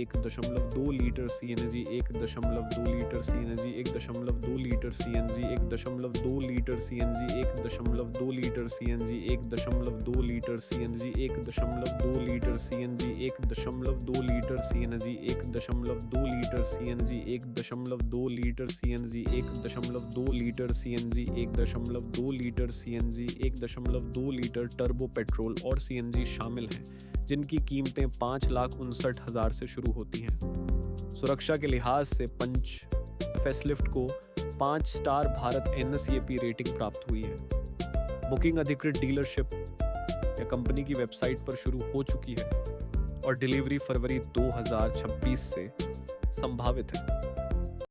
1.2 litre CNG 1.2 litre CNG 1.2 litre CNG 1.2 litre CNG 1.2 litre CNG 1.2 litre CNG 1.2 litre CNG 1.2 litre CNG 1.2 litre CNG 1.2 litre CNG 1.2 litre CNG 1.2 litre CNG 1.2 litre turbo petrol और CNG शामिल हैं, जिनकी कीमतें 5,59,000 से शुरू होती हैं। सुरक्षा के लिहाज से पंच फेसलिफ्ट को 5 स्टार भारत NSAP रेटिंग प्राप्त हुई है। बुकिंग अधिकृत डीलरशिप या कंपनी की वेबसाइट पर शुरू हो चुकी है और डिलीवरी फरवरी 2026 से संभावित है।